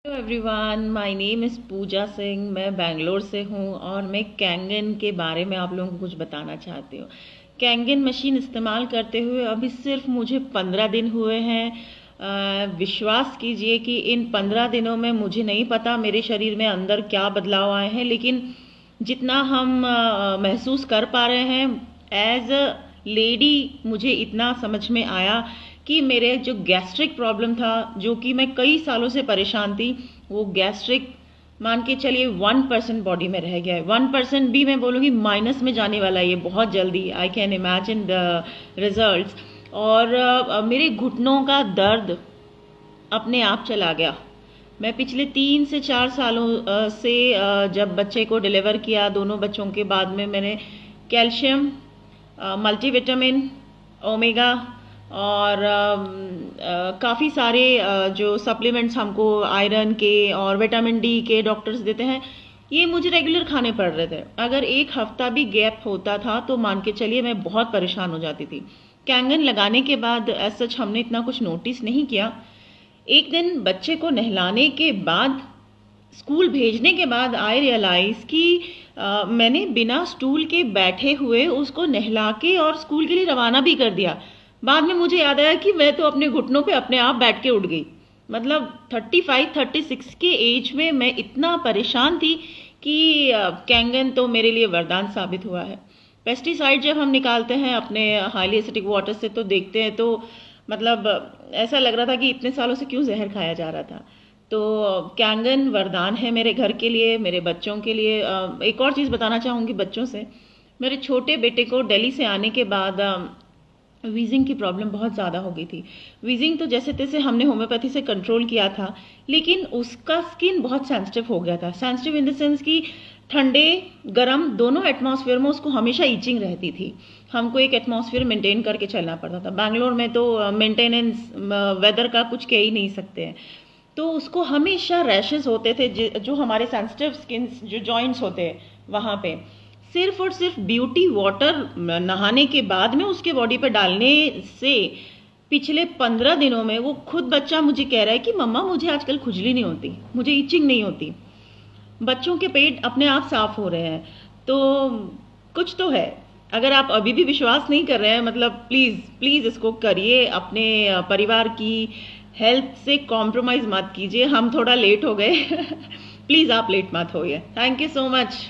Hello everyone, my name is Pooja Singh. मैं बेंगलोर से हूँ और मैं कैंगन के बारे में आप लोगों को कुछ बताना चाहती हूँ। कैंगन मशीन इस्तेमाल करते हुए अभी सिर्फ मुझे 15 दिन हुए हैं। विश्वास कीजिए कि इन 15 दिनों में मुझे नहीं पता मेरे शरीर में अंदर क्या बदलाव आए हैं, लेकिन जितना हम महसूस कर पा रहे हैं एज अ लेडी, मुझे इतना समझ में आया कि मेरे जो गैस्ट्रिक प्रॉब्लम था, जो कि मैं कई सालों से परेशान थी, वो गैस्ट्रिक मान के चलिए 1% बॉडी में रह गया है। 1% भी मैं बोलूँगी माइनस में जाने वाला है ये बहुत जल्दी। I can imagine the results. और मेरे घुटनों का दर्द अपने आप चला गया। मैं पिछले 3 से 4 सालों से जब बच्चे को डिलीवर किया, दोनों बच्चों के बाद में मैंने कैल्शियम, मल्टीविटामिन, ओमेगा और काफ़ी सारे जो सप्लीमेंट्स हमको आयरन के और विटामिन डी के डॉक्टर्स देते हैं, ये मुझे रेगुलर खाने पड़ रहे थे। अगर एक हफ्ता भी गैप होता था तो मान के चलिए मैं बहुत परेशान हो जाती थी। कैंगन लगाने के बाद एज सच हमने इतना कुछ नोटिस नहीं किया। एक दिन बच्चे को नहलाने के बाद, स्कूल भेजने के बाद आई रियलाइज कि मैंने बिना स्टूल के बैठे हुए उसको नहला के और स्कूल के लिए रवाना भी कर दिया। बाद में मुझे याद आया कि मैं तो अपने घुटनों पे अपने आप बैठ के उठ गई। मतलब 35-36 के एज में मैं इतना परेशान थी कि कैंगन तो मेरे लिए वरदान साबित हुआ है। पेस्टिसाइड जब हम निकालते हैं अपने हाईली एसिडिक वाटर से तो देखते हैं तो मतलब ऐसा लग रहा था कि इतने सालों से क्यों जहर खाया जा रहा था। तो कैंगन वरदान है मेरे घर के लिए, मेरे बच्चों के लिए। एक और चीज़ बताना चाहूँगी बच्चों से। मेरे छोटे बेटे को दिल्ली से आने के बाद वीजिंग की प्रॉब्लम बहुत ज़्यादा हो गई थी। वीजिंग तो जैसे तैसे हमने होम्योपैथी से कंट्रोल किया था, लेकिन उसका स्किन बहुत सेंसिटिव हो गया था। सेंसिटिव इन द सेंस कि ठंडे गर्म दोनों एटमॉस्फेयर में उसको हमेशा ईचिंग रहती थी। हमको एक एटमॉस्फेयर मेंटेन करके चलना पड़ता था। बैंगलोर में तो मेंटेनेंस वेदर का कुछ कह ही नहीं सकते हैं। तो उसको हमेशा रैशेस होते थे, जो हमारे सेंसिटिव स्किन जो जॉइंट्स होते हैं वहाँ पे। सिर्फ और सिर्फ ब्यूटी वाटर नहाने के बाद में उसके बॉडी पे डालने से पिछले 15 दिनों में वो खुद बच्चा मुझे कह रहा है कि मम्मा मुझे आजकल खुजली नहीं होती, मुझे इचिंग नहीं होती। बच्चों के पेट अपने आप साफ हो रहे हैं। तो कुछ तो है। अगर आप अभी भी विश्वास नहीं कर रहे हैं, मतलब प्लीज़ प्लीज़ इसको करिए। अपने परिवार की हेल्थ से कॉम्प्रोमाइज़ मत कीजिए। हम थोड़ा लेट हो गए प्लीज़ आप लेट मत होइए। Thank you so much.